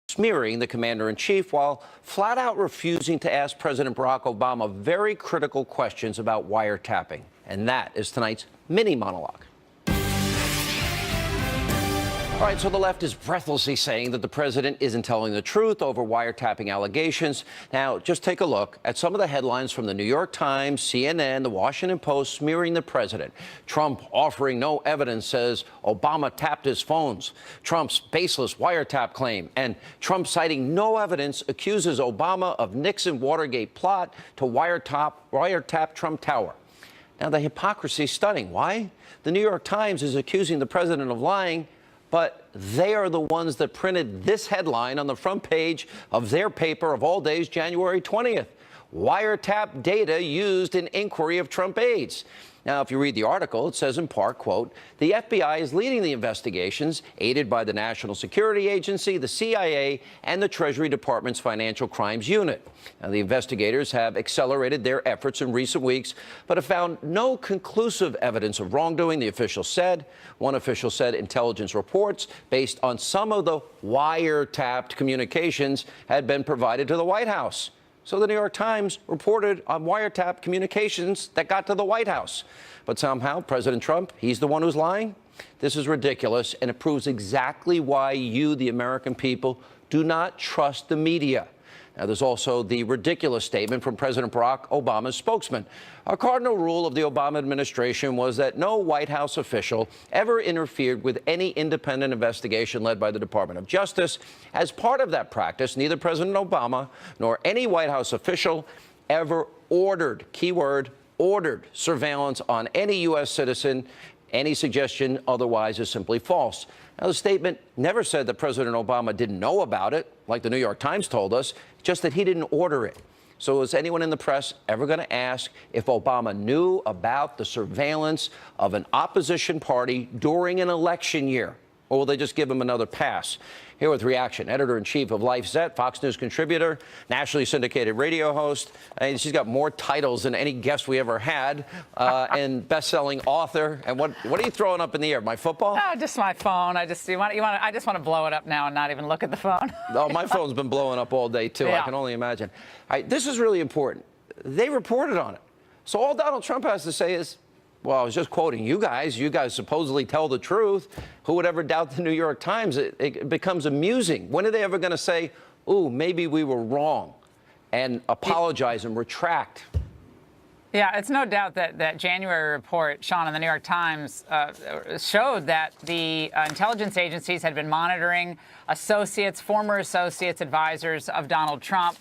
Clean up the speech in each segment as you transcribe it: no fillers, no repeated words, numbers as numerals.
smearing the commander-in-chief while flat out refusing to ask President Barack Obama very critical questions about wiretapping. And that is tonight's mini monologue. All right, so the left is breathlessly saying that the president isn't telling the truth over wiretapping allegations. Now, just take a look at some of the headlines from the New York Times, CNN, the Washington Post smearing the president. Trump offering no evidence says Obama tapped his phones. Trump's baseless wiretap claim. And Trump citing no evidence accuses Obama of Nixon Watergate plot to wiretap Trump Tower. Now, the hypocrisy is stunning. Why? The New York Times is accusing the president of lying, but they are the ones that printed this headline on the front page of their paper of all days, January 20th. Wiretap data used in inquiry of Trump aides. Now, if you read the article, it says in part, quote, the FBI is leading the investigations, aided by the National Security Agency, the CIA, and the Treasury Department's Financial Crimes Unit. Now, the investigators have accelerated their efforts in recent weeks, but have found no conclusive evidence of wrongdoing, the official said. One official said intelligence reports, based on some of the wiretapped communications, had been provided to the White House. So the New York Times reported on wiretap communications that got to the White House. But somehow, President Trump, he's the one who's lying? This is ridiculous, and it proves exactly why you, the American people, do not trust the media. Now, there's also the ridiculous statement from President Barack Obama's spokesman. A cardinal rule of the Obama administration was that no White House official ever interfered with any independent investigation led by the Department of Justice. As part of that practice, neither President Obama nor any White House official ever ordered, keyword, ordered surveillance on any U.S. citizen. Any suggestion otherwise is simply false. Now, the statement never said that President Obama didn't know about it, like the New York Times told us, just that he didn't order it. So is anyone in the press ever going to ask if Obama knew about the surveillance of an opposition party during an election year? Or will they just give him another pass? Here with reaction, editor-in-chief of LifeZette, Fox News contributor, nationally syndicated radio host. And she's got more titles than any guest we ever had, and best-selling author. And what are you throwing up in the air? My football? Oh, just my phone. I just want to blow it up now and not even look at the phone. Oh, my phone's been blowing up all day too. Yeah. I can only imagine. All right, this is really important. They reported on it. So all Donald Trump has to say is, well, I was just quoting you guys. You guys supposedly tell the truth. Who would ever doubt the New York Times? It becomes amusing. When are they ever going to say, ooh, maybe we were wrong, and apologize and retract? Yeah, it's no doubt that January report, Sean, in the New York Times showed that the intelligence agencies had been monitoring former associates, advisors of Donald Trump.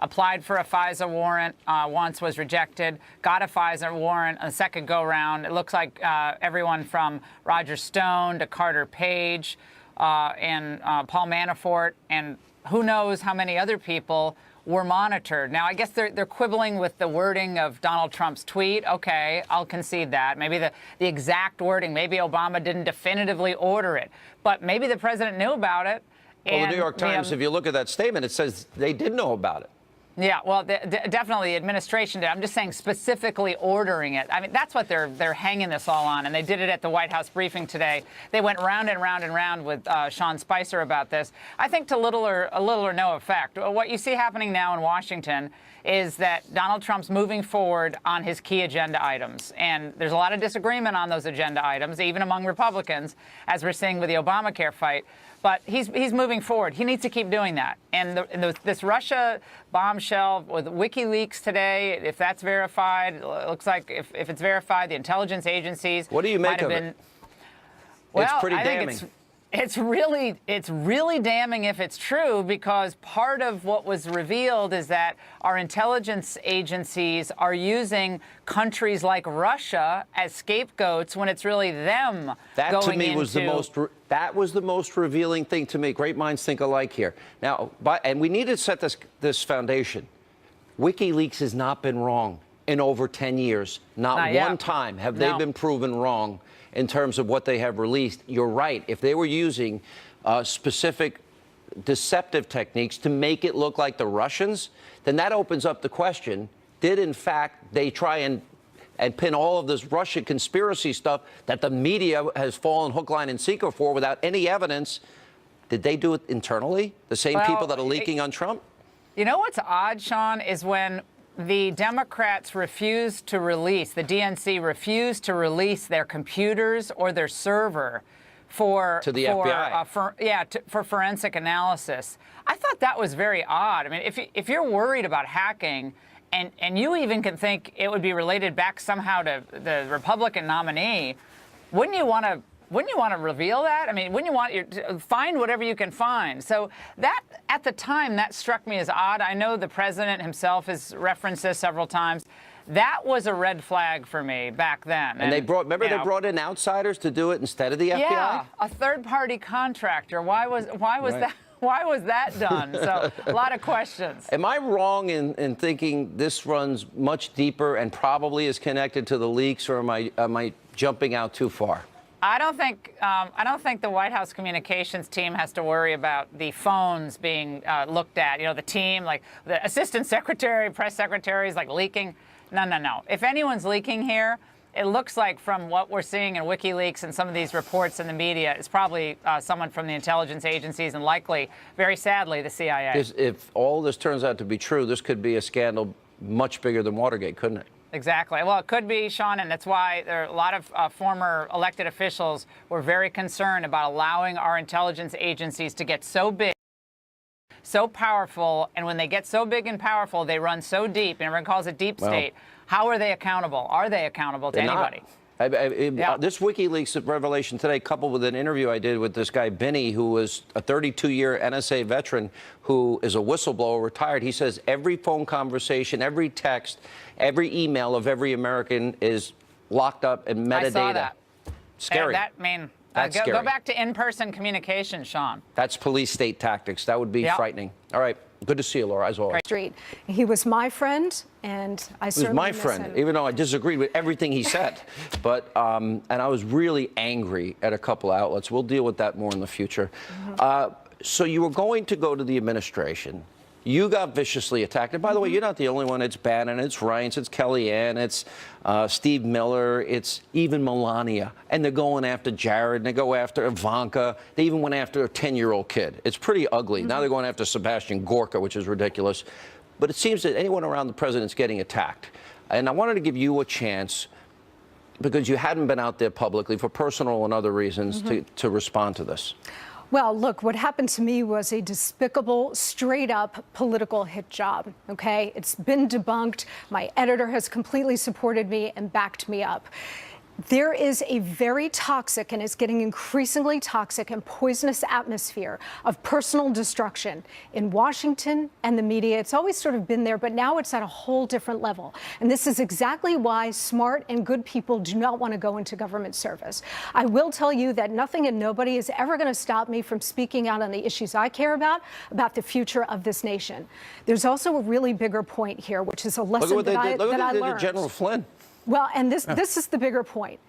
Applied for a FISA warrant once, was rejected, got a FISA warrant a second go-round. It looks like everyone from Roger Stone to Carter Page and Paul Manafort and who knows how many other people were monitored. Now, I guess they're quibbling with the wording of Donald Trump's tweet. Okay, I'll concede that. Maybe the exact wording, maybe Obama didn't definitively order it, but maybe the president knew about it. Well, the New York Times, if you look at that statement, it says they did know about it. Yeah, well, definitely the administration did. I'm just saying specifically ordering it. I mean, that's what they're hanging this all on, and they did it at the White House briefing today. They went round and round and round with Sean Spicer about this. I think to little or no effect. What you see happening now in Washington is that Donald Trump's moving forward on his key agenda items. And there's a lot of disagreement on those agenda items, even among Republicans, as we're seeing with the Obamacare fight. But he's moving forward. He needs to keep doing that. And this Russia bombshell with WikiLeaks today, if that's verified, it looks like if it's verified, the intelligence agencies. What do you make of it? Well, it's pretty damning. It's really damning if it's true, because part of what was revealed is that our intelligence agencies are using countries like Russia as scapegoats when it's really them. That to me was the most revealing thing to me. Great minds think alike here. Now, and we need to set this foundation. WikiLeaks has not been wrong in over 10 years. Not one time have they been proven wrong in terms of what they have released. You're right. If they were using specific deceptive techniques to make it look like the Russians, then that opens up the question, did in fact they try and pin all of this Russian conspiracy stuff that the media has fallen hook, line, and sinker for without any evidence Did they do it internally? The same people that are leaking on Trump? You know what's odd, Sean, is when the Democrats refused to release, the DNC refused to release their computers or their server for to the FBI. For forensic analysis. I thought that was very odd. I mean, if you're worried about hacking, and you even can think it would be related back somehow to the Republican nominee, wouldn't you want to reveal that? I mean, wouldn't you want to find whatever you can find? So that, at the time, that struck me as odd. I know the president himself has referenced this several times. That was a red flag for me back then. And they brought, remember, they brought in outsiders to do it instead of the FBI? Yeah, a third-party contractor. Why was that? Why was that done? So a lot of questions. Am I wrong in thinking this runs much deeper and probably is connected to the leaks, or am I jumping out too far? I don't think the White House communications team has to worry about the phones being looked at. You know, the team, like the assistant secretary, press secretaries, like leaking. No. If anyone's leaking here, it looks like, from what we're seeing in WikiLeaks and some of these reports in the media, it's probably someone from the intelligence agencies and likely, very sadly, the CIA. If all this turns out to be true, this could be a scandal much bigger than Watergate, couldn't it? Exactly. Well, it could be, Sean, and that's why there are a lot of former elected officials were very concerned about allowing our intelligence agencies to get so big, so powerful, and when they get so big and powerful, they run so deep, and everyone calls it deep state. How are they accountable? Are they accountable to anybody? This WikiLeaks revelation today, coupled with an interview I did with this guy, Binney, who was a 32-year NSA veteran who is a whistleblower, retired. He says every phone conversation, every text, every email of every American is locked up in metadata. I saw that. Scary. Go back to in-person communication, Sean. That's police state tactics. That would be frightening. All right. Good to see you, Laura, as always. Street. He was my friend, and I certainly miss him. He was my friend, even though I disagreed with everything he said. But and I was really angry at a couple of outlets. We'll deal with that more in the future. So you were going to go to the administration. You got viciously attacked. And by the way, you're not the only one. It's Bannon, it's Reince, it's Kellyanne, it's Steve Miller, it's even Melania. And they're going after Jared, and they go after Ivanka. They even went after a 10-year-old kid. It's pretty ugly. Now they're going after Sebastian Gorka, which is ridiculous. But it seems that anyone around the president's getting attacked. And I wanted to give you a chance, because you hadn't been out there publicly for personal and other reasons, to respond to this. Well, look, what happened to me was a despicable, straight-up political hit job, okay? It's been debunked. My editor has completely supported me and backed me up. There is a very toxic, and it's getting increasingly toxic and poisonous atmosphere of personal destruction in Washington and the media. It's always sort of been there, but now it's at a whole different level. And this is exactly why smart and good people do not want to go into government service. I will tell you that nothing and nobody is ever going to stop me from speaking out on the issues I care about the future of this nation. There's also a really bigger point here, which is a lesson that I learned. Look what they did to General Flynn. Well, and this is the bigger point.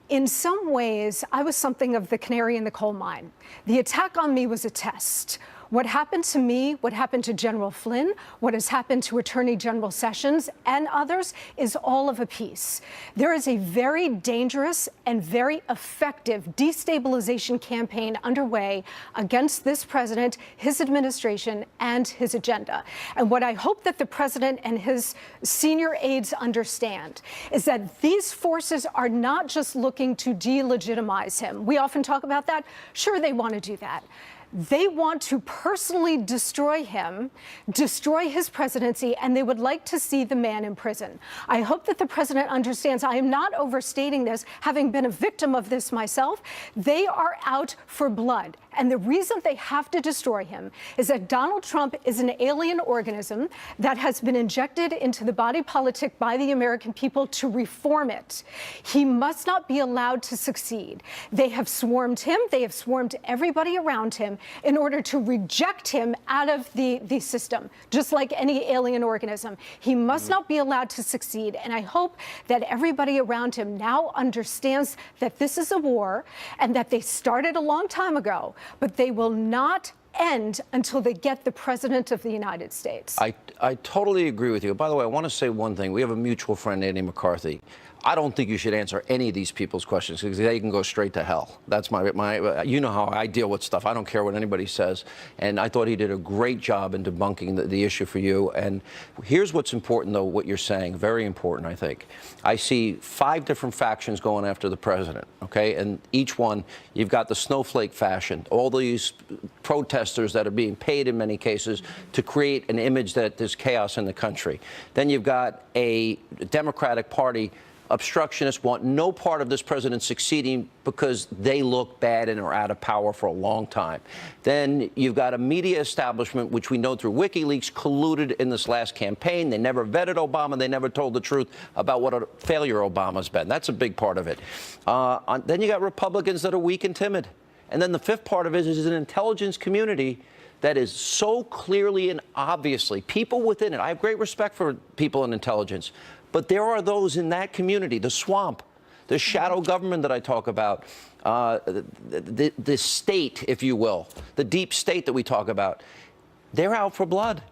In some ways, I was something of the canary in the coal mine. The attack on me was a test. What happened to me, what happened to General Flynn, what has happened to Attorney General Sessions and others is all of a piece. There is a very dangerous and very effective destabilization campaign underway against this president, his administration, and his agenda. And what I hope that the president and his senior aides understand is that these forces are not just looking to delegitimize him. We often talk about that. Sure, they want to do that. They want to personally destroy him, destroy his presidency, and they would like to see the man in prison. I hope that the president understands. I am not overstating this, having been a victim of this myself. They are out for blood. And the reason they have to destroy him is that Donald Trump is an alien organism that has been injected into the body politic by the American people to reform it. He must not be allowed to succeed. They have swarmed him. They have swarmed everybody around him in order to reject him out of the system, just like any alien organism. He must not be allowed to succeed. And I hope that everybody around him now understands that this is a war and that they started a long time ago, but they will not end until they get the president of the United States. I totally agree with you. By the way, I want to say one thing. We have a mutual friend, Andy McCarthy. I don't think you should answer any of these people's questions because they can go straight to hell. That's you know how I deal with stuff. I don't care what anybody says. And I thought he did a great job in debunking the issue for you. And here's what's important, though, what you're saying, very important, I think. I see 5 different factions going after the president, okay? And each one, you've got the snowflake fashion, all these protesters that are being paid in many cases to create an image that there's chaos in the country. Then you've got a Democratic Party obstructionists want no part of this president succeeding because they look bad and are out of power for a long time. Then you've got a media establishment, which we know through WikiLeaks, colluded in this last campaign. They never vetted Obama. They never told the truth about what a failure Obama's been. That's a big part of it. Then you got Republicans that are weak and timid. And then the 5th part of it is an intelligence community that is so clearly and obviously, people within it. I have great respect for people in intelligence. But there are those in that community, the swamp, the shadow government that I talk about, the state, if you will, the deep state that we talk about. They're out for blood.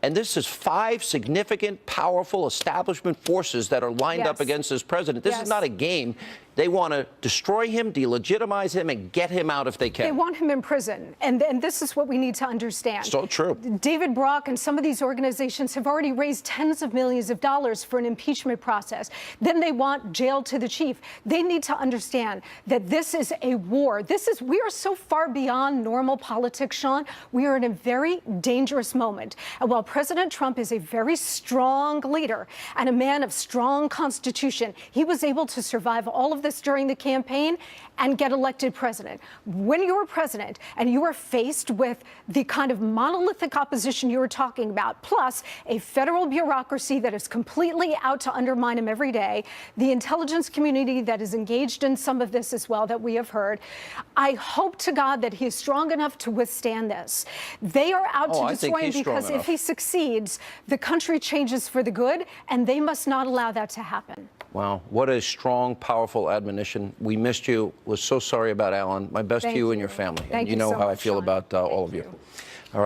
And this is 5 significant, powerful establishment forces that are lined up against this president. This is not a game. They want to destroy him, delegitimize him, and get him out if they can. They want him in prison. And this is what we need to understand. So true. David Brock and some of these organizations have already raised tens of millions of dollars for an impeachment process. Then they want jail to the chief. They need to understand that this is a war. We are so far beyond normal politics, Sean. We are in a very dangerous moment. And while President Trump is a very strong leader and a man of strong constitution, he was able to survive all of this during the campaign and get elected president. When you're president and you are faced with the kind of monolithic opposition you were talking about, plus a federal bureaucracy that is completely out to undermine him every day, the intelligence community that is engaged in some of this as well that we have heard, I hope to God that he is strong enough to withstand this. They are out to destroy him because if he succeeds, the country changes for the good, and they must not allow that to happen. Wow, what a strong, powerful admonition. We missed you. Was so sorry about Alan. My best to you and your family. Thank you know so how I much, feel Sean. about all of you. All right.